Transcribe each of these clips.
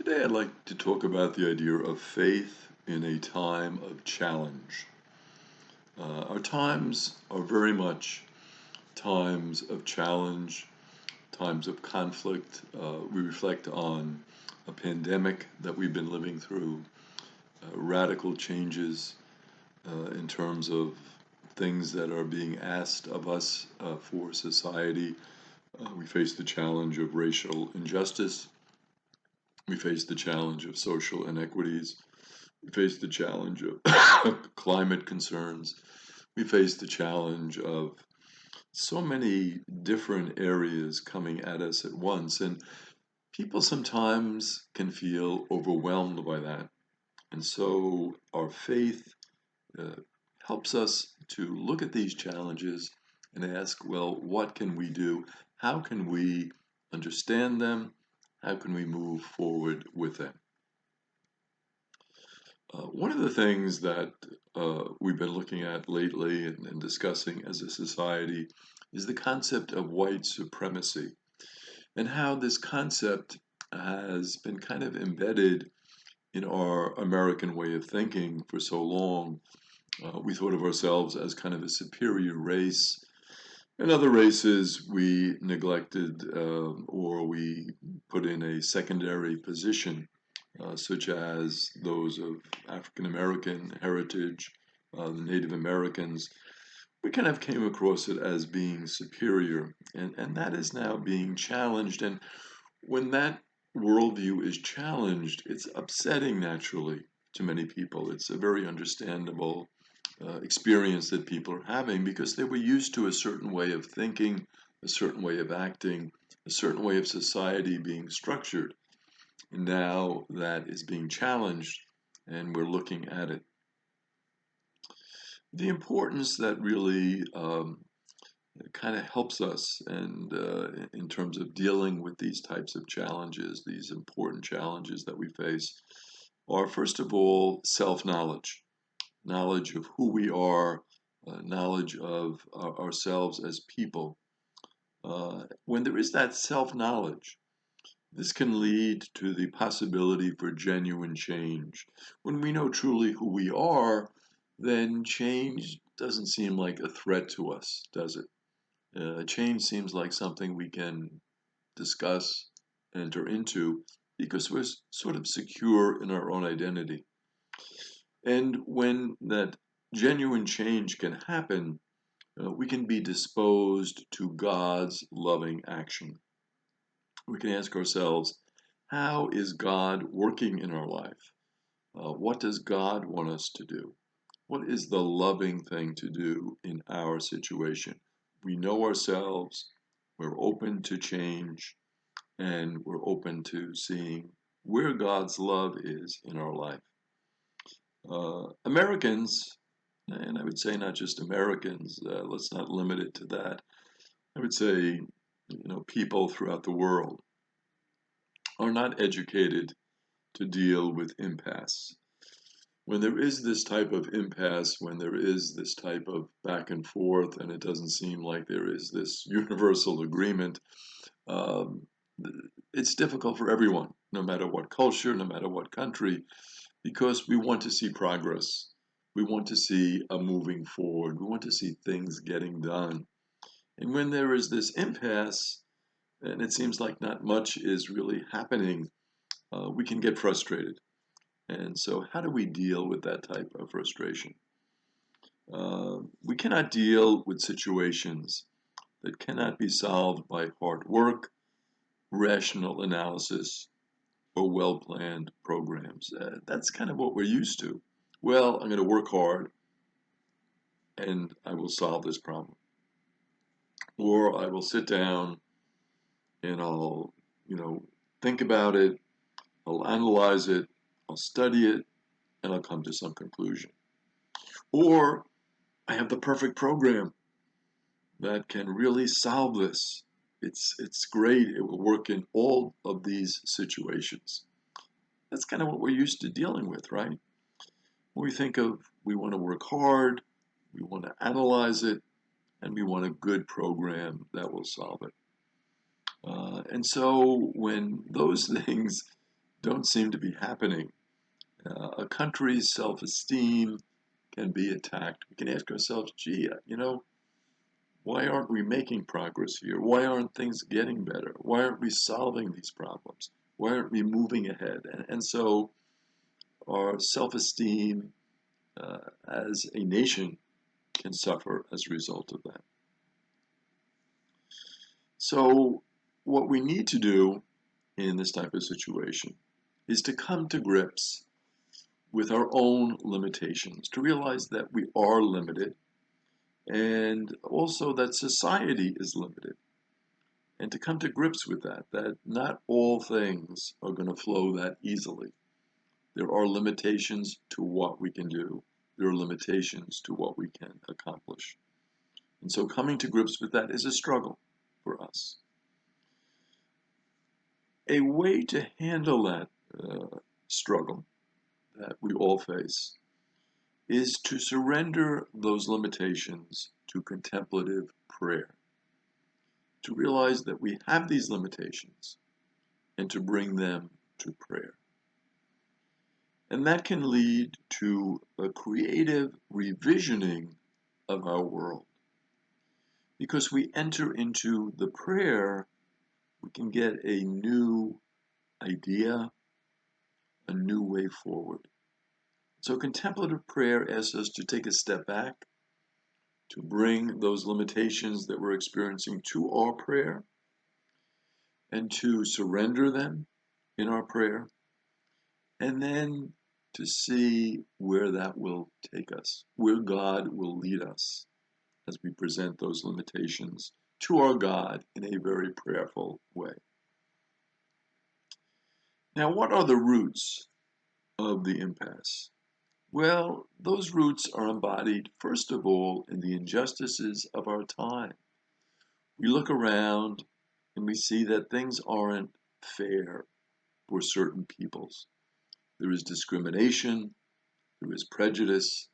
Today, I'd like to talk about the idea of faith in a time of challenge. Our times are very much times of challenge, times of conflict. We reflect on a pandemic that we've been living through, radical changes in terms of things that are being asked of us for society. We face the challenge of racial injustice. We face the challenge of social inequities. We face the challenge of climate concerns. We face the challenge of so many different areas coming at us at once. And people sometimes can feel overwhelmed by that. And so our faith uh, helps us to look at these challenges and ask, well, what can we do? How can we understand them? How can we move forward with them? One of the things that we've been looking at lately and discussing as a society is the concept of white supremacy and how this concept has been kind of embedded in our American way of thinking for so long. We thought of ourselves as kind of a superior race. In other races, we neglected or we put in a secondary position, such as those of African American heritage, the Native Americans. We kind of came across it as being superior, and that is now being challenged. And when that worldview is challenged, it's upsetting naturally to many people. It's a very understandable experience that people are having because they were used to a certain way of thinking, a certain way of acting, a certain way of society being structured. And now that is being challenged, and we're looking at it. The importance that really kind of helps us and in terms of dealing with these types of challenges, these important challenges that we face, are first of all self-knowledge, knowledge of who we are, knowledge of ourselves as people. When there is that self-knowledge, this can lead to the possibility for genuine change. When we know truly who we are, then change doesn't seem like a threat to us, does it? Change seems like something we can discuss, enter into, because we're sort of secure in our own identity. And when that genuine change can happen, we can be disposed to God's loving action. We can ask ourselves, how is God working in our life? What does God want us to do? What is the loving thing to do in our situation? We know ourselves, we're open to change, and we're open to seeing where God's love is in our life. Americans, and I would say not just Americans, let's not limit it to that. I would say, people throughout the world are not educated to deal with impasse. When there is this type of impasse, when there is this type of back and forth, and it doesn't seem like there is this universal agreement, um, it's difficult for everyone, no matter what culture, no matter what country, because we want to see progress. We want to see a moving forward. We want to see things getting done. And when there is this impasse, and it seems like not much is really happening, we can get frustrated. And so, how do we deal with that type of frustration? We cannot deal with situations that cannot be solved by hard work, rational analysis, or well-planned programs. That's kind of what we're used to. Well, I'm going to work hard and I will solve this problem. Or I will sit down and I'll, think about it, I'll analyze it, I'll study it, and I'll come to some conclusion. Or I have the perfect program that can really solve this. It's great. It will work in all of these situations. That's kind of what we're used to dealing with, right? When we think of we want to work hard, we want to analyze it, and we want a good program that will solve it. And so when those things don't seem to be happening. A country's self-esteem can be attacked. We can ask ourselves, gee, why aren't we making progress here? Why aren't things getting better? Why aren't we solving these problems? Why aren't we moving ahead? And so our self-esteem as a nation can suffer as a result of that. So what we need to do in this type of situation is to come to grips with our own limitations, to realize that we are limited, and also that society is limited, and to come to grips with that not all things are going to flow that easily. There are limitations to what we can do. There are limitations to what we can accomplish. And so coming to grips with that is a struggle for us. A way to handle that struggle that we all face is to surrender those limitations to contemplative prayer, to realize that we have these limitations and to bring them to prayer. And that can lead to a creative revisioning of our world. Because we enter into the prayer, we can get a new idea, a new way forward. So contemplative prayer asks us to take a step back, to bring those limitations that we're experiencing to our prayer, and to surrender them in our prayer, and then to see where that will take us, where God will lead us as we present those limitations to our God in a very prayerful way. Now, what are the roots of the impasse? Well, those roots are embodied, first of all, in the injustices of our time. We look around and we see that things aren't fair for certain peoples. There is discrimination, there is prejudice,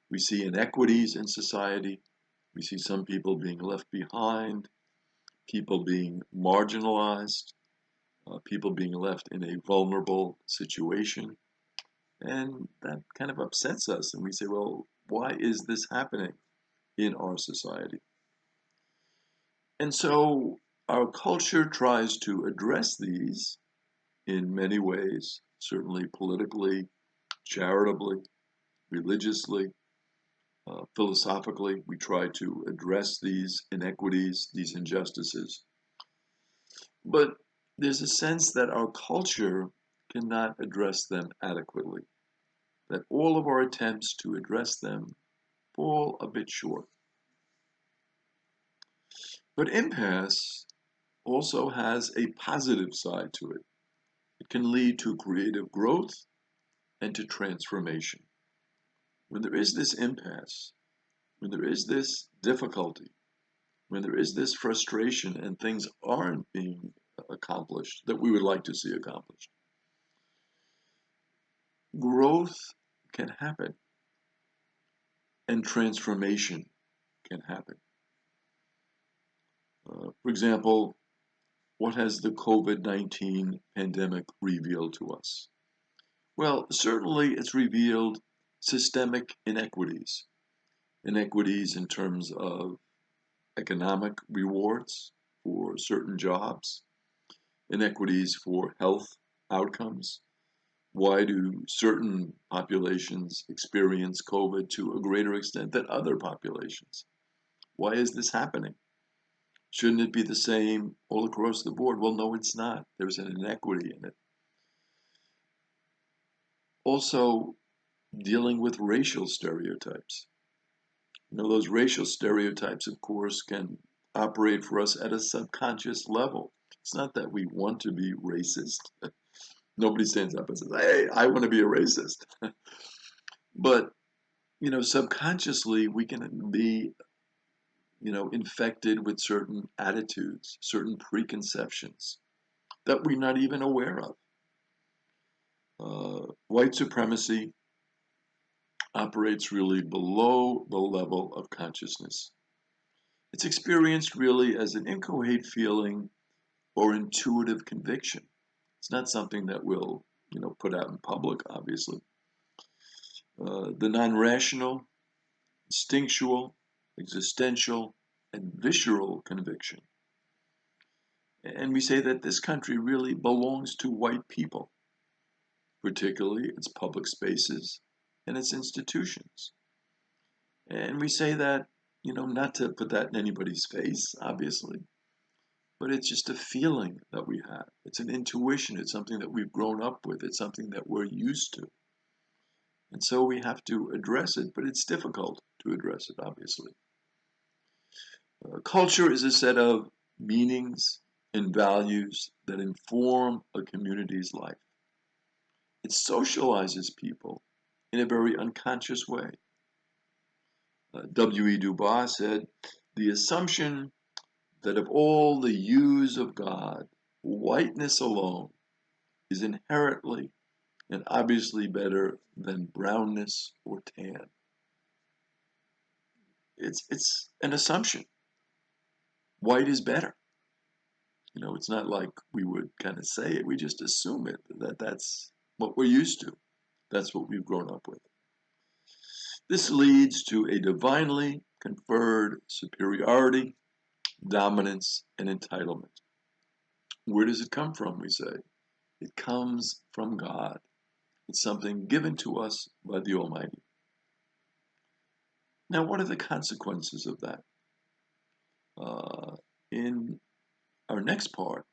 we see inequities in society, we see some people being left behind, people being marginalized, people being left in a vulnerable situation. And that kind of upsets us. And we say, well, why is this happening in our society? And so our culture tries to address these in many ways, certainly politically, charitably, religiously, philosophically. We try to address these inequities, these injustices. But there's a sense that our culture cannot address them adequately, that all of our attempts to address them fall a bit short. But impasse also has a positive side to it. It can lead to creative growth and to transformation. When there is this impasse, when there is this difficulty, when there is this frustration and things aren't being accomplished that we would like to see accomplished, growth can happen and transformation can happen. For example, what has the COVID-19 pandemic revealed to us? Well, certainly it's revealed systemic inequities. Inequities in terms of economic rewards for certain jobs, inequities for health outcomes. Why do certain populations experience COVID to a greater extent than other populations? Why is this happening? Shouldn't it be the same all across the board? Well, no, it's not. There's an inequity in it. Also, dealing with racial stereotypes. Those racial stereotypes, of course, can operate for us at a subconscious level. It's not that we want to be racist. Nobody stands up and says, hey, I want to be a racist. But, subconsciously, we can be, infected with certain attitudes, certain preconceptions that we're not even aware of. White supremacy operates really below the level of consciousness. It's experienced really as an inchoate feeling or intuitive conviction. It's not something that we'll, put out in public, obviously. The non-rational, instinctual, existential, and visceral conviction. And we say that this country really belongs to white people, particularly its public spaces and its institutions. And we say that, not to put that in anybody's face, obviously, but it's just a feeling that we have. It's an intuition. It's something that we've grown up with. It's something that we're used to. And so we have to address it, but it's difficult to address it, obviously. Culture is a set of meanings and values that inform a community's life. It socializes people in a very unconscious way. W.E. Du Bois said, the assumption that of all the hues of God, whiteness alone is inherently and obviously better than brownness or tan. It's an assumption. White is better. It's not like we would kind of say it. We just assume it, that's what we're used to. That's what we've grown up with. This leads to a divinely conferred superiority, dominance, and entitlement. Where does it come from, we say? It comes from God. It's something given to us by the Almighty. Now, what are the consequences of that? In our next part,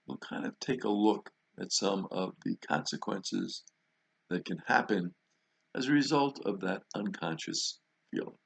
we'll kind of take a look at some of the consequences that can happen as a result of that unconscious feeling.